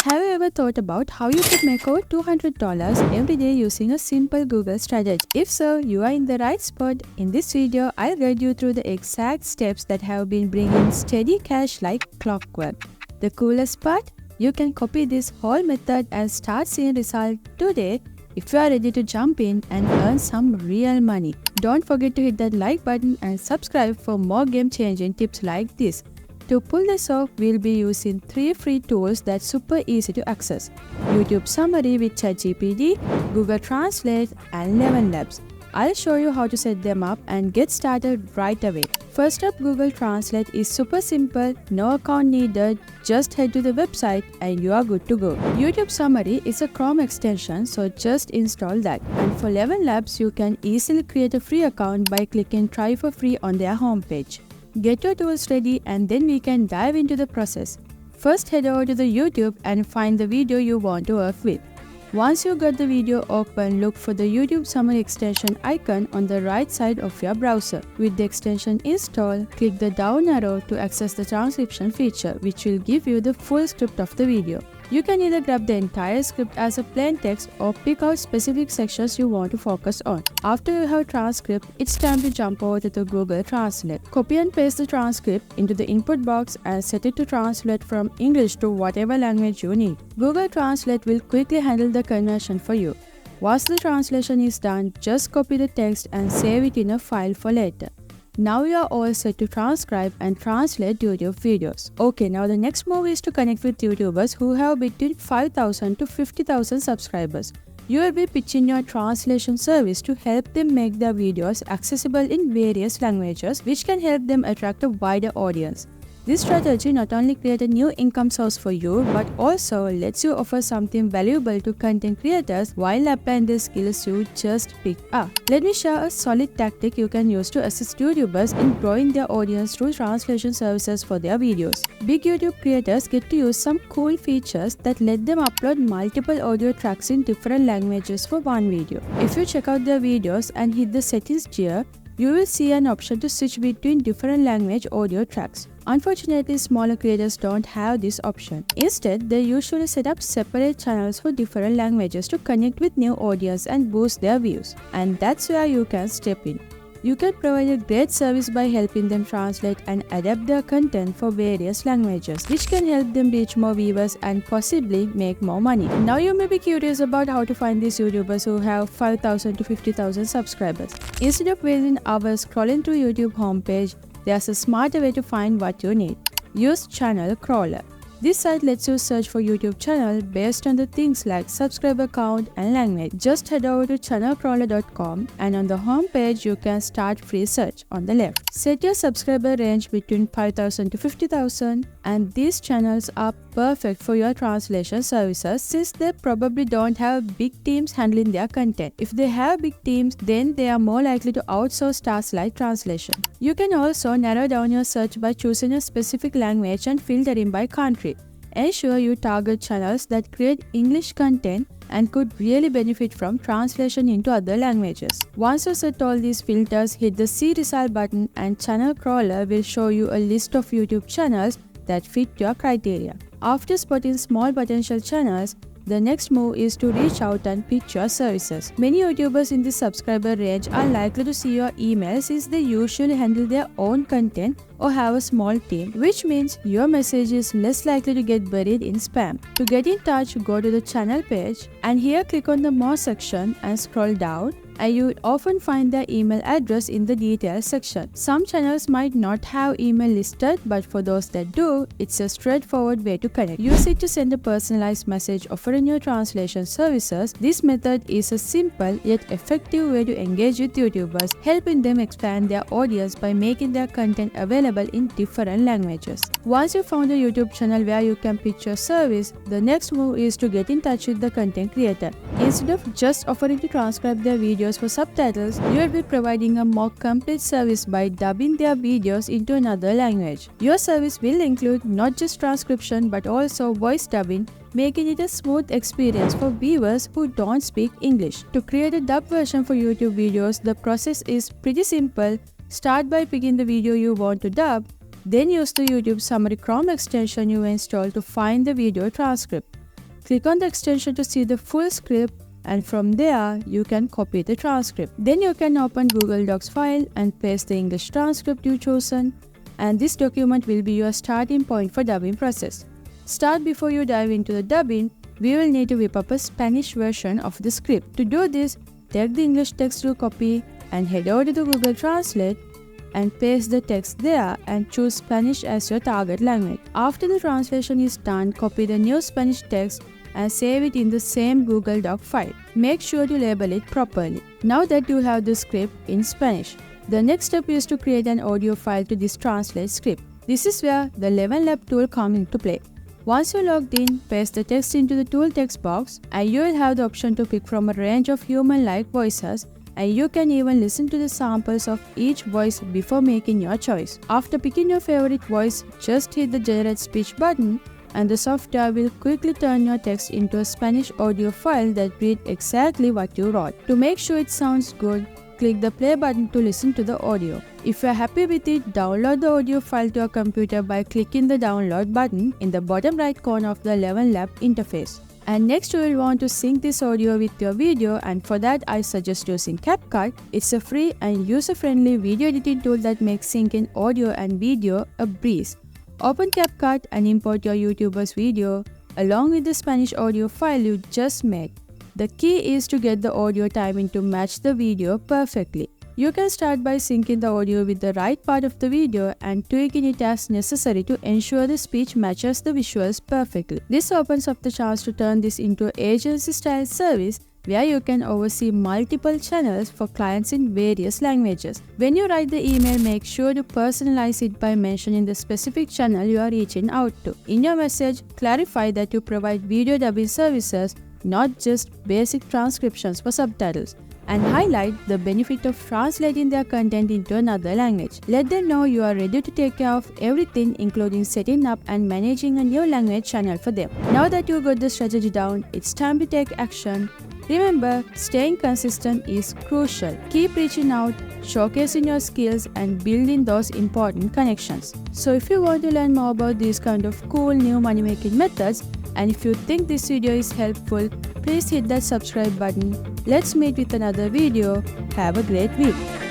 Have you ever thought about how you could make over $200 every day using a simple Google strategy? If so, you are in the right spot. In this video, I'll guide you through the exact steps that have been bringing steady cash like clockwork. The coolest part? You can copy this whole method and start seeing results today if you are ready to jump in and earn some real money. Don't forget to hit that like button and subscribe for more game-changing tips like this. To pull this off, we'll be using 3 free tools that's super easy to access: YouTube Summary with ChatGPT, Google Translate, and ElevenLabs. I'll show you how to set them up and get started right away. First up, Google Translate is super simple, no account needed, just head to the website and you are good to go. YouTube Summary is a Chrome extension, so just install that. And for ElevenLabs, you can easily create a free account by clicking try for free on their homepage. Get your tools ready and then we can dive into the process. First, head over to the YouTube and find the video you want to work with. Once you got the video open, look for the YouTube Summary extension icon on the right side of your browser. With the extension installed, click the down arrow to access the transcription feature, which will give you the full script of the video. You can either grab the entire script as a plain text or pick out specific sections you want to focus on. After you have transcript, it's time to jump over to the Google Translate. Copy and paste the transcript into the input box and set it to translate from English to whatever language you need. Google Translate will quickly handle the conversion for you. Once the translation is done, just copy the text and save it in a file for later. Now you are all set to transcribe and translate YouTube videos. Okay, now the next move is to connect with YouTubers who have between 5,000 to 50,000 subscribers. You will be pitching your translation service to help them make their videos accessible in various languages, which can help them attract a wider audience. This strategy not only creates a new income source for you, but also lets you offer something valuable to content creators while applying the skills you just picked up. Let me share a solid tactic you can use to assist YouTubers in growing their audience through translation services for their videos. Big YouTube creators get to use some cool features that let them upload multiple audio tracks in different languages for one video. If you check out their videos and hit the settings gear, you will see an option to switch between different language audio tracks. Unfortunately, smaller creators don't have this option. Instead, they usually set up separate channels for different languages to connect with new audience and boost their views. And that's where you can step in. You can provide a great service by helping them translate and adapt their content for various languages, which can help them reach more viewers and possibly make more money. Now you may be curious about how to find these YouTubers who have 5,000 to 50,000 subscribers. Instead of wasting hours scrolling through YouTube homepage, there's a smarter way to find what you need. Use Channel Crawler. This site lets you search for YouTube channel based on the things like subscriber count and language. Just head over to channelcrawler.com and on the home page you can start free search on the left. Set your subscriber range between 5,000 to 50,000 and these channels are perfect for your translation services since they probably don't have big teams handling their content. If they have big teams, then they are more likely to outsource tasks like translation. You can also narrow down your search by choosing a specific language and filtering by country. Ensure you target channels that create English content and could really benefit from translation into other languages. Once you set all these filters, hit the See Result button and Channel Crawler will show you a list of YouTube channels that fit your criteria. After spotting small potential channels, the next move is to reach out and pitch your services. Many YouTubers in this subscriber range are likely to see your email since they usually handle their own content or have a small team, which means your message is less likely to get buried in spam. To get in touch, go to the channel page and here click on the More section and scroll down. And you would often find their email address in the details section. Some channels might not have email listed, but for those that do, it's a straightforward way to connect. Use it to send a personalized message offering your translation services. This method is a simple yet effective way to engage with YouTubers, helping them expand their audience by making their content available in different languages. Once you found a YouTube channel where you can pitch your service, the next move is to get in touch with the content creator. Instead of just offering to transcribe their videos for subtitles, you will be providing a more complete service by dubbing their videos into another language. Your service will include not just transcription but also voice dubbing, making it a smooth experience for viewers who don't speak English. To create a dub version for YouTube videos, the process is pretty simple. Start by picking the video you want to dub, then use the YouTube Summary Chrome extension you installed to find the video transcript. Click on the extension to see the full script, and from there you can copy the transcript. Then you can open Google Docs file and paste the English transcript you chosen, and this document will be your starting point for dubbing process. Start before you dive into the dubbing. We will need to whip up a Spanish version of the script. To do this, take the English text you copy and head over to the Google Translate and paste the text there and choose Spanish as your target language. After the translation is done, copy the new Spanish text and save it in the same Google Doc file. Make sure to label it properly. Now that you have the script in Spanish, the next step is to create an audio file to this translate script. This is where the LevelLab tool comes into play. Once you're logged in, paste the text into the tool text box and you will have the option to pick from a range of human-like voices, and you can even listen to the samples of each voice before making your choice. After picking your favorite voice, just hit the generate speech button and the software will quickly turn your text into a Spanish audio file that reads exactly what you wrote. To make sure it sounds good, click the play button to listen to the audio. If you are happy with it, download the audio file to your computer by clicking the download button in the bottom right corner of the LevelLab interface. And next you will want to sync this audio with your video, and for that I suggest using CapCut. It's a free and user-friendly video editing tool that makes syncing audio and video a breeze. Open CapCut and import your YouTuber's video along with the Spanish audio file you just made. The key is to get the audio timing to match the video perfectly. You can start by syncing the audio with the right part of the video and tweaking it as necessary to ensure the speech matches the visuals perfectly. This opens up the chance to turn this into an agency-style service where you can oversee multiple channels for clients in various languages. When you write the email, make sure to personalize it by mentioning the specific channel you are reaching out to. In your message, clarify that you provide video dubbing services, not just basic transcriptions for subtitles, and highlight the benefit of translating their content into another language. Let them know you are ready to take care of everything, including setting up and managing a new language channel for them. Now that you got the strategy down, it's time to take action. Remember, staying consistent is crucial. Keep reaching out, showcasing your skills, and building those important connections. So if you want to learn more about these kind of cool new money making methods, and if you think this video is helpful, please hit that subscribe button. Let's meet with another video. Have a great week.